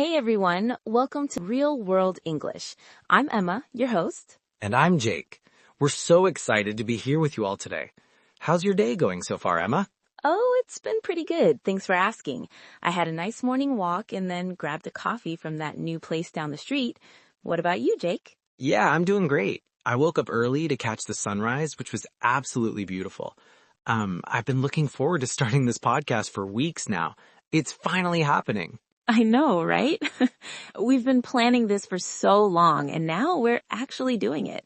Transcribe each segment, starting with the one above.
Hey everyone, welcome to Real World English. I'm Emma, your host. And I'm Jake. We're so excited to be here with you all today. How's your day going so far, Emma? Oh, it's been pretty good. Thanks for asking. I had a nice morning walk and then grabbed a coffee from that new place down the street. What about you, Jake? Yeah, I'm doing great. I woke up early to catch the sunrise, which was absolutely beautiful. I've been looking forward to starting this podcast for weeks now. It's finally happening. I know, right? We've been planning this for so long and now we're actually doing it.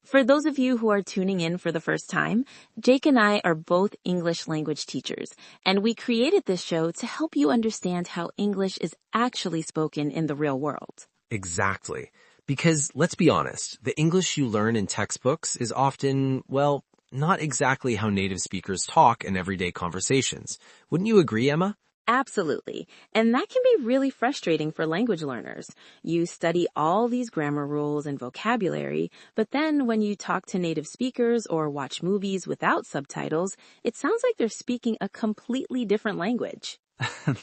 For those of you who are tuning in for the first time, Jake and I are both English language teachers, and we created this show to help you understand how English is actually spoken in the real world. Exactly. Because let's be honest, the English you learn in textbooks is often, well, not exactly how native speakers talk in everyday conversations. Wouldn't you agree, Emma? Absolutely. And that can be really frustrating for language learners. You study all these grammar rules and vocabulary, but then when you talk to native speakers or watch movies without subtitles, it sounds like they're speaking a completely different language.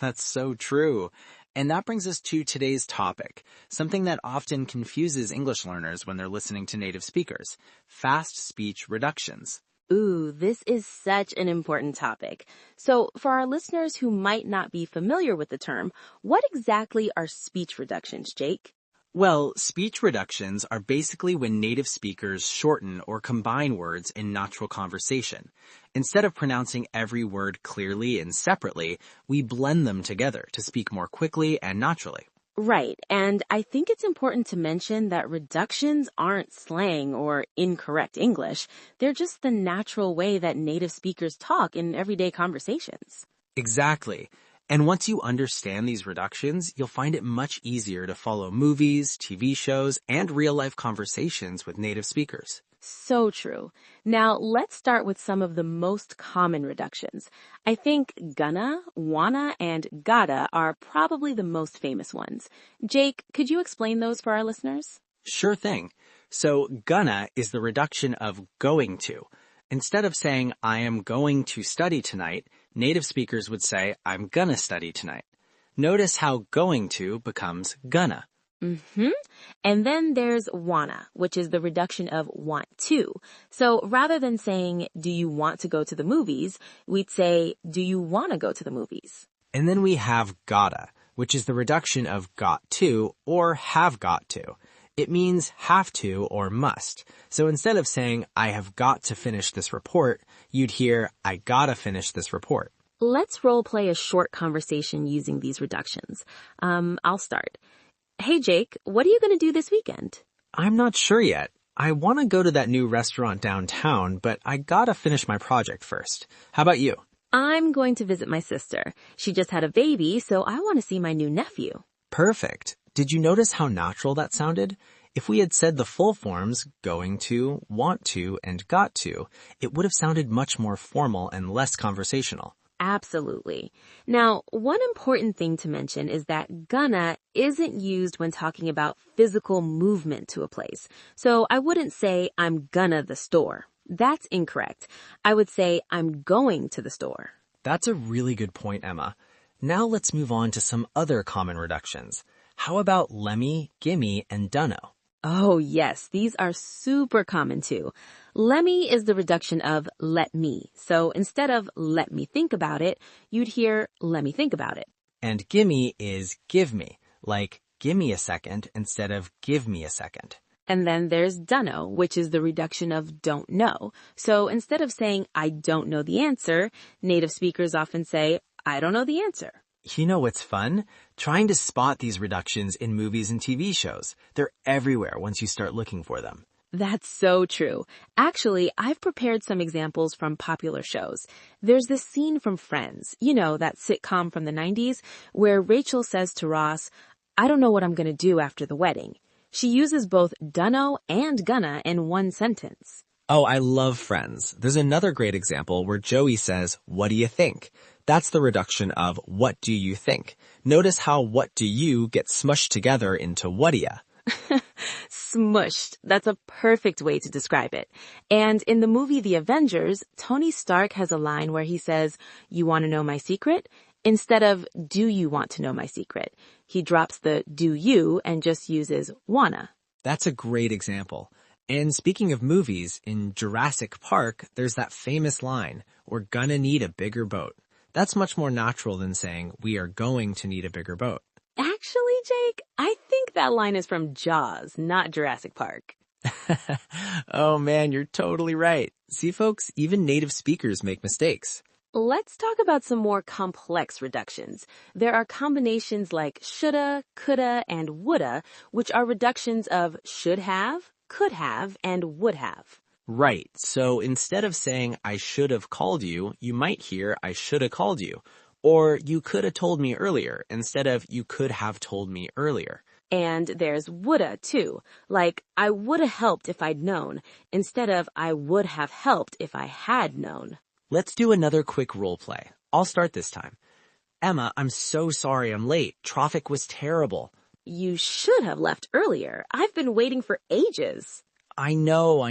That's so true. And that brings us to today's topic, something that often confuses English learners when they're listening to native speakers, fast speech reductions. Ooh, this is such an important topic. So for our listeners who might not be familiar with the term, what exactly are speech reductions, Jake? Well, speech reductions are basically when native speakers shorten or combine words in natural conversation. Instead of pronouncing every word clearly and separately, we blend them together to speak more quickly and naturally. Right, and I think it's important to mention that reductions aren't slang or incorrect English. They're just the natural way that native speakers talk in everyday conversations. Exactly. And once you understand these reductions, you'll find it much easier to follow movies, TV shows, and real-life conversations with native speakers. So true. Now, let's start with some of the most common reductions. I think gonna, wanna, and gotta are probably the most famous ones. Jake, could you explain those for our listeners? Sure thing. So gonna is the reduction of going to. Instead of saying, I am going to study tonight, native speakers would say, I'm gonna study tonight. Notice how going to becomes gonna. Mm-hmm. And then there's wanna, which is the reduction of want to. So rather than saying, do you want to go to the movies, we'd say, do you want to go to the movies? And then we have gotta, which is the reduction of got to or have got to. It means have to or must. So instead of saying, I have got to finish this report, you'd hear, I gotta finish this report. Let's role play a short conversation using these reductions. I'll start. Hey, Jake, what are you going to do this weekend? I'm not sure yet. I want to go to that new restaurant downtown, but I gotta finish my project first. How about you? I'm going to visit my sister. She just had a baby, so I want to see my new nephew. Perfect. Did you notice how natural that sounded? If we had said the full forms, going to, want to, and got to, it would have sounded much more formal and less conversational. Absolutely. Now, one important thing to mention is that gonna isn't used when talking about physical movement to a place. So I wouldn't say I'm gonna the store. That's incorrect. I would say I'm going to the store. That's a really good point, Emma. Now let's move on to some other common reductions. How about lemme, gimme, and dunno? Oh yes, these are super common too. Lemme is the reduction of let me. So instead of let me think about it, you'd hear let me think about it. And gimme is give me, like give me a second instead of give me a second. And then there's dunno, which is the reduction of don't know. So instead of saying I don't know the answer, native speakers often say I don't know the answer. You know what's fun? Trying to spot these reductions in movies and TV shows. They're everywhere once you start looking for them. That's so true. Actually, I've prepared some examples from popular shows. There's this scene from Friends, you know, that sitcom from the 90s, where Rachel says to Ross, I don't know what I'm going to do after the wedding. She uses both dunno and gonna in one sentence. Oh, I love Friends. There's another great example where Joey says, what do you think? That's the reduction of what do you think? Notice how what do you gets smushed together into whatcha. Smushed. That's a perfect way to describe it. And in the movie The Avengers, Tony Stark has a line where he says, you want to know my secret? Instead of, do you want to know my secret? He drops the do you and just uses wanna. That's a great example. And speaking of movies, in Jurassic Park, there's that famous line, "We're gonna need a bigger boat." That's much more natural than saying, "We are going to need a bigger boat." Actually, Jake, I think that line is from Jaws, not Jurassic Park. Oh man, you're totally right. See folks, even native speakers make mistakes. Let's talk about some more complex reductions. There are combinations like shoulda, coulda, and woulda, which are reductions of should have, could have, and would have. Right, so instead of saying, "I should have called you," you might hear, "I should have called you." Or, "You could have told me earlier," instead of, "You could have told me earlier." And there's woulda, too, like I would have helped if I'd known, instead of I would have helped if I had known. Let's do another quick role play. I'll start this time. "Emma, I'm so sorry I'm late. Traffic was terrible." You should have left earlier. I've been waiting for ages. I know.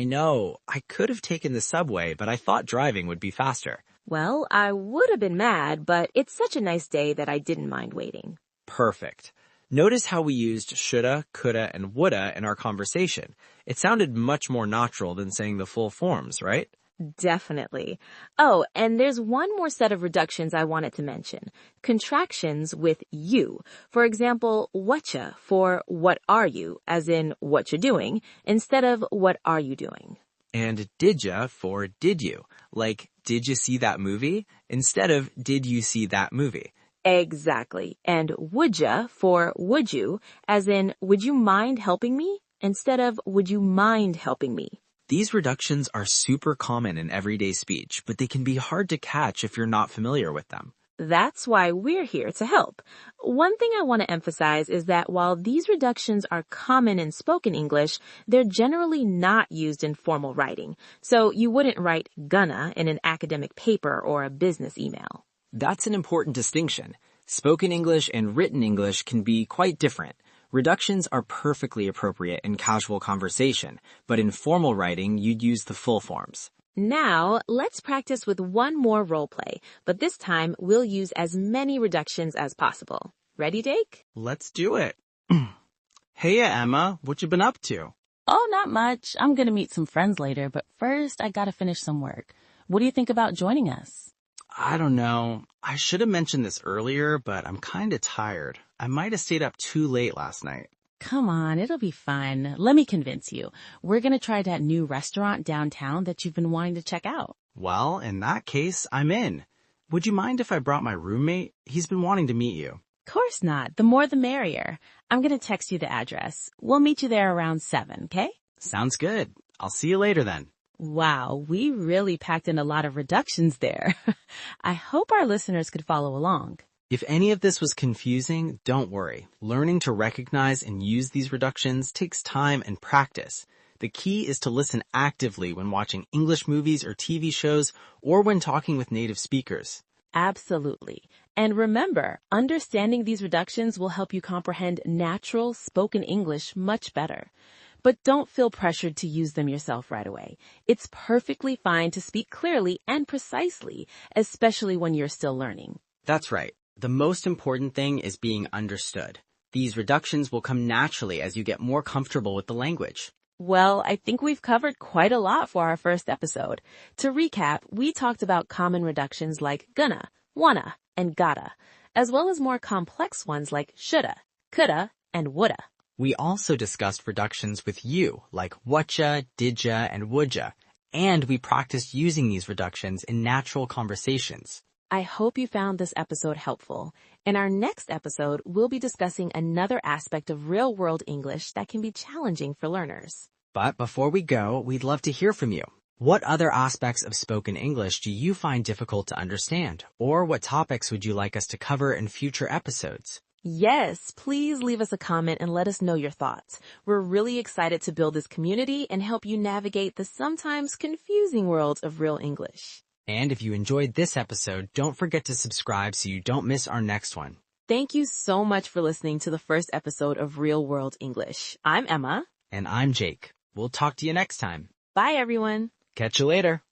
I could have taken the subway, but I thought driving would be faster." Well, I would have been mad, but it's such a nice day that I didn't mind waiting. Perfect. Notice how we used shoulda, coulda, and woulda in our conversation. It sounded much more natural than saying the full forms, right? Definitely. Oh, and there's one more set of reductions I wanted to mention. Contractions with you. For example, whatcha for what are you, as in what you're doing, instead of what are you doing. And didja for did you, like did you see that movie, instead of did you see that movie. Exactly. And wouldja for would you, as in would you mind helping me, instead of would you mind helping me. These reductions are super common in everyday speech, but they can be hard to catch if you're not familiar with them. That's why we're here to help. One thing I want to emphasize is that while these reductions are common in spoken English, they're generally not used in formal writing. So you wouldn't write gonna in an academic paper or a business email. That's an important distinction. Spoken English and written English can be quite different. Reductions are perfectly appropriate in casual conversation, but in formal writing, you'd use the full forms. Now, let's practice with one more role play, but this time we'll use as many reductions as possible. Ready, Jake? Let's do it. Hey, Emma, what you been up to? Oh, not much. I'm gonna meet some friends later, but first I gotta finish some work. What do you think about joining us? I don't know. I should have mentioned this earlier, but I'm kinda tired. I might have stayed up too late last night. Come on, it'll be fun. Let me convince you. We're gonna try that new restaurant downtown that you've been wanting to check out. Well, in that case, I'm in. Would you mind if I brought my roommate? He's been wanting to meet you. Of course not. The more the merrier. I'm gonna text you the address. We'll meet you there around 7, okay? Sounds good. I'll see you later then. Wow, we really packed in a lot of reductions there. I hope our listeners could follow along. If any of this was confusing, don't worry. Learning to recognize and use these reductions takes time and practice. The key is to listen actively when watching English movies or TV shows or when talking with native speakers. Absolutely. And remember, understanding these reductions will help you comprehend natural spoken English much better. But don't feel pressured to use them yourself right away. It's perfectly fine to speak clearly and precisely, especially when you're still learning. That's right. The most important thing is being understood. These reductions will come naturally as you get more comfortable with the language. Well, I think we've covered quite a lot for our first episode. To recap, we talked about common reductions like gonna, wanna, and gotta, as well as more complex ones like shoulda, coulda, and woulda. We also discussed reductions with you, like whatcha, didja, and wouldja, and we practiced using these reductions in natural conversations. I hope you found this episode helpful. In our next episode, we'll be discussing another aspect of real-world English that can be challenging for learners. But before we go, we'd love to hear from you. What other aspects of spoken English do you find difficult to understand? Or what topics would you like us to cover in future episodes? Yes, please leave us a comment and let us know your thoughts. We're really excited to build this community and help you navigate the sometimes confusing world of real English. And if you enjoyed this episode, don't forget to subscribe so you don't miss our next one. Thank you so much for listening to the first episode of Real World English. I'm Emma. And I'm Jake. We'll talk to you next time. Bye, everyone. Catch you later.